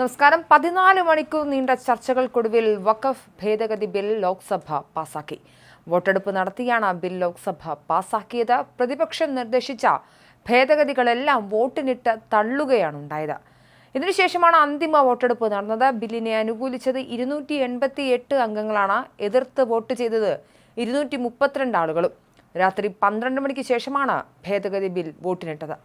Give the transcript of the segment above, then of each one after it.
നമസ്കാരം. 14 മണിക്കൂർ നീണ്ട ചർച്ചകൾക്കൊടുവിൽ വഖഫ് ഭേദഗതി ബിൽ ലോക്സഭ പാസാക്കി. വോട്ടെടുപ്പ് നടത്തിയാണ് ബിൽ ലോക്സഭ പാസാക്കിയത്. പ്രതിപക്ഷം നിർദ്ദേശിച്ച ഭേദഗതികളെല്ലാം വോട്ടിനിട്ട് തള്ളുകയാണ് ഉണ്ടായത്. ഇതിനുശേഷമാണ് അന്തിമ വോട്ടെടുപ്പ് നടന്നത്. ബില്ലിനെ അനുകൂലിച്ചത് 288 അംഗങ്ങളാണ്. എതിർത്ത് വോട്ട് ചെയ്തത് 232 ആളുകളും. രാത്രി 12 മണിക്ക് ശേഷമാണ് ഭേദഗതി ബിൽ വോട്ടിനിട്ടത്.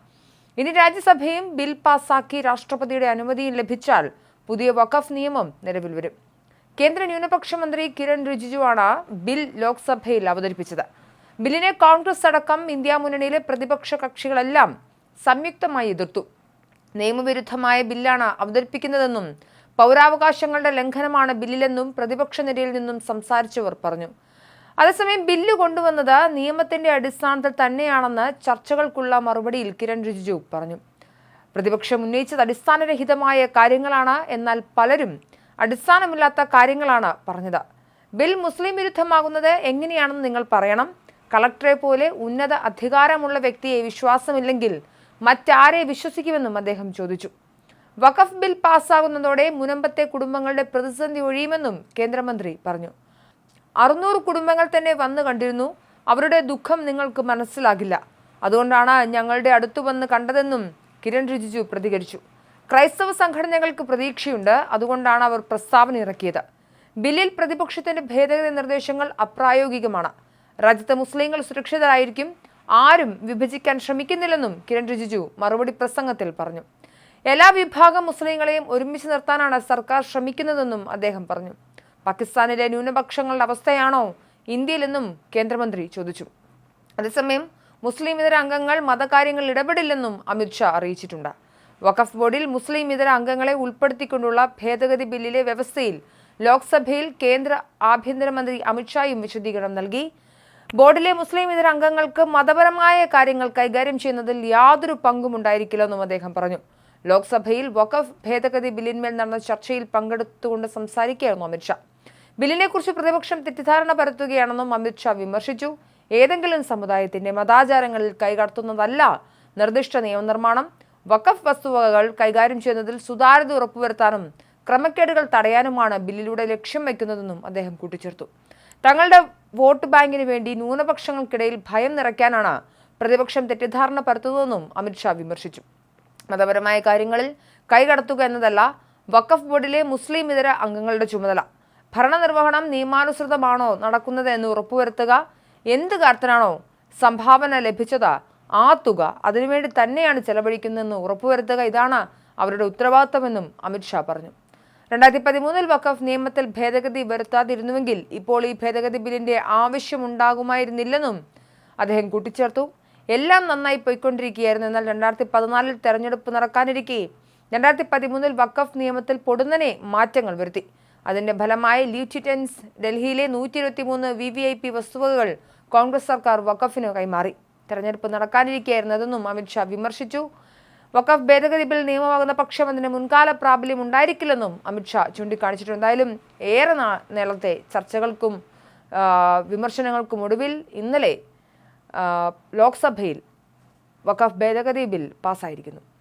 ഇനി രാജ്യസഭയും ബിൽ പാസാക്കി രാഷ്ട്രപതിയുടെ അനുമതിയും ലഭിച്ചാൽ പുതിയ വഖഫ് നിയമം നിലവിൽ വരും. കേന്ദ്ര ന്യൂനപക്ഷ മന്ത്രി കിരൺ റിജിജുവാണ് ബിൽ ലോക്സഭയിൽ അവതരിപ്പിച്ചത്. ബില്ലിനെ കോൺഗ്രസ് അടക്കം ഇന്ത്യ മുന്നണിയിലെ പ്രതിപക്ഷ കക്ഷികളെല്ലാം സംയുക്തമായി എതിർത്തു. നിയമവിരുദ്ധമായ ബില്ലാണ് അവതരിപ്പിക്കുന്നതെന്നും പൗരാവകാശങ്ങളുടെ ലംഘനമാണ് ബില്ലിലെന്നും പ്രതിപക്ഷ നിരയിൽ നിന്നും സംസാരിച്ചവർ പറഞ്ഞു. അതേസമയം ബില്ല് കൊണ്ടുവന്നത് നിയമത്തിന്റെ അടിസ്ഥാനത്തിൽ തന്നെയാണെന്ന് ചർച്ചകൾക്കുള്ള മറുപടിയിൽ കിരൺ റിജിജു പറഞ്ഞു. പ്രതിപക്ഷം ഉന്നയിച്ചത് അടിസ്ഥാനരഹിതമായ കാര്യങ്ങളാണ്, എന്നാൽ പലരും അടിസ്ഥാനമില്ലാത്ത കാര്യങ്ങളാണ് പറഞ്ഞത്. ബിൽ മുസ്ലിം വിരുദ്ധമാകുന്നത് എങ്ങനെയാണെന്ന് നിങ്ങൾ പറയണം. കളക്ടറെ പോലെ ഉന്നത അധികാരമുള്ള വ്യക്തിയെ വിശ്വാസമില്ലെങ്കിൽ മറ്റാരെ വിശ്വസിക്കുമെന്നും അദ്ദേഹം ചോദിച്ചു. വഖഫ് ബിൽ പാസ്സാകുന്നതോടെ മുനമ്പത്തെ കുടുംബങ്ങളുടെ പ്രതിസന്ധി ഒഴിയുമെന്നും കേന്ദ്രമന്ത്രി പറഞ്ഞു. 600 കുടുംബങ്ങൾ തന്നെ വന്നു കണ്ടിരുന്നു. അവരുടെ ദുഃഖം നിങ്ങൾക്ക് മനസ്സിലാകില്ല. അതുകൊണ്ടാണ് ഞങ്ങളുടെ അടുത്തു വന്ന് കണ്ടതെന്നും കിരൺ റിജിജു പ്രതികരിച്ചു. ക്രൈസ്തവ സംഘടനകൾക്ക് പ്രതീക്ഷയുണ്ട്. അതുകൊണ്ടാണ് അവർ പ്രസ്താവന ഇറക്കിയത്. ബില്ലിൽ പ്രതിപക്ഷത്തിന്റെ ഭേദഗതി നിർദ്ദേശങ്ങൾ അപ്രായോഗികമാണ്. രാജ്യത്തെ മുസ്ലിങ്ങൾ സുരക്ഷിതരായിരിക്കും. ആരും വിഭജിക്കാൻ ശ്രമിക്കുന്നില്ലെന്നും കിരൺ റിജിജു മറുപടി പ്രസംഗത്തിൽ പറഞ്ഞു. എല്ലാ വിഭാഗം മുസ്ലിങ്ങളെയും ഒരുമിച്ച് നിർത്താനാണ് സർക്കാർ ശ്രമിക്കുന്നതെന്നും അദ്ദേഹം പറഞ്ഞു. പാകിസ്ഥാനിലെ ന്യൂനപക്ഷങ്ങളുടെ അവസ്ഥയാണോ ഇന്ത്യയിലെന്നും കേന്ദ്രമന്ത്രി ചോദിച്ചു. അതേസമയം മുസ്ലിം ഇതര അംഗങ്ങൾ മതകാര്യങ്ങളിൽ ഇടപെടില്ലെന്നും അമിത്ഷാ അറിയിച്ചിട്ടുണ്ട്. വഖഫ് ബോർഡിൽ മുസ്ലിം ഇതര അംഗങ്ങളെ ഉൾപ്പെടുത്തിക്കൊണ്ടുള്ള ഭേദഗതി ബില്ലിലെ വ്യവസ്ഥയിൽ ലോക്സഭയിൽ കേന്ദ്ര ആഭ്യന്തരമന്ത്രി അമിത്ഷായും വിശദീകരണം നൽകി. ബോർഡിലെ മുസ്ലിം ഇതര അംഗങ്ങൾക്ക് മതപരമായ കാര്യങ്ങൾ കൈകാര്യം ചെയ്യുന്നതിൽ യാതൊരു പങ്കും ഉണ്ടായിരിക്കില്ലെന്നും അദ്ദേഹം പറഞ്ഞു. ലോക്സഭയിൽ വഖഫ് ഭേദഗതി ബില്ലിന്മേൽ നടന്ന ചർച്ചയിൽ പങ്കെടുത്തുകൊണ്ട് സംസാരിക്കുകയായിരുന്നു അമിത്ഷാ. ബില്ലിനെക്കുറിച്ച് പ്രതിപക്ഷം തെറ്റിദ്ധാരണ പരത്തുകയാണെന്നും അമിത്ഷാ വിമർശിച്ചു. ഏതെങ്കിലും സമുദായത്തിന്റെ മതാചാരങ്ങളിൽ കൈകടത്തുന്നതല്ല നിർദ്ദിഷ്ട നിയമനിർമ്മാണം. വഖഫ് വസ്തുവകകൾ കൈകാര്യം ചെയ്യുന്നതിൽ സുതാര്യത ഉറപ്പുവരുത്താനും ക്രമക്കേടുകൾ തടയാനുമാണ് ബില്ലിലൂടെ ലക്ഷ്യം വയ്ക്കുന്നതെന്നും അദ്ദേഹം കൂട്ടിച്ചേർത്തു. തങ്ങളുടെ വോട്ട് ബാങ്കിന് വേണ്ടി ന്യൂനപക്ഷങ്ങൾക്കിടയിൽ ഭയം നിറയ്ക്കാനാണ് പ്രതിപക്ഷം തെറ്റിദ്ധാരണ പരത്തുന്നതെന്നും അമിത്ഷാ വിമർശിച്ചു. മതപരമായ കാര്യങ്ങളിൽ കൈകടത്തുക എന്നതല്ല വഖഫ് ബോർഡിലെ മുസ്ലിം ഇതര അംഗങ്ങളുടെ ചുമതല. ഭരണനിർവഹണം നിയമാനുസൃതമാണോ നടക്കുന്നത് എന്ന് ഉറപ്പുവരുത്തുക. എന്ത് കാര്യത്തിനാണോ സംഭാവന ലഭിച്ചത് ആ തുക അതിനുവേണ്ടി തന്നെയാണ് ചെലവഴിക്കുന്നതെന്ന് ഉറപ്പുവരുത്തുക. ഇതാണ് അവരുടെ ഉത്തരവാദിത്തമെന്നും അമിത്ഷാ പറഞ്ഞു. 2013 വഖഫ് നിയമത്തിൽ ഭേദഗതി വരുത്താതിരുന്നുവെങ്കിൽ ഇപ്പോൾ ഈ ഭേദഗതി ബില്ലിന്റെ ആവശ്യമുണ്ടാകുമായിരുന്നില്ലെന്നും അദ്ദേഹം കൂട്ടിച്ചേർത്തു. എല്ലാം നന്നായി പോയിക്കൊണ്ടിരിക്കുകയായിരുന്നു. എന്നാൽ 2014 തെരഞ്ഞെടുപ്പ് നടക്കാനിരിക്കെ 2013 വഖഫ് നിയമത്തിൽ പൊടുന്നനെ മാറ്റങ്ങൾ വരുത്തി. അതിന്റെ ഫലമായി ലിയൂറ്റനൻസ് ഡൽഹിയിലെ 123 VVIP വസ്തുവകകൾ കോൺഗ്രസ് സർക്കാർ വഖഫിന് കൈമാറി. തെരഞ്ഞെടുപ്പ് നടക്കാനിരിക്കുകയായിരുന്നതെന്നും അമിത്ഷാ വിമർശിച്ചു. വഖഫ് ഭേദഗതി ബിൽ നിയമമാകുന്ന പക്ഷം അതിന് മുൻകാല പ്രാബല്യം ഉണ്ടായിരിക്കില്ലെന്നും അമിത്ഷാ ചൂണ്ടിക്കാണിച്ചിട്ടുണ്ട്. എന്തായാലും ഏറെ നേരത്തെ ചർച്ചകൾക്കും വിമർശനങ്ങൾക്കും ഒടുവിൽ ഇന്നലെ ലോക്സഭയിൽ വഖഫ് ഭേദഗതി ബിൽ പാസ്സായിരിക്കുന്നു.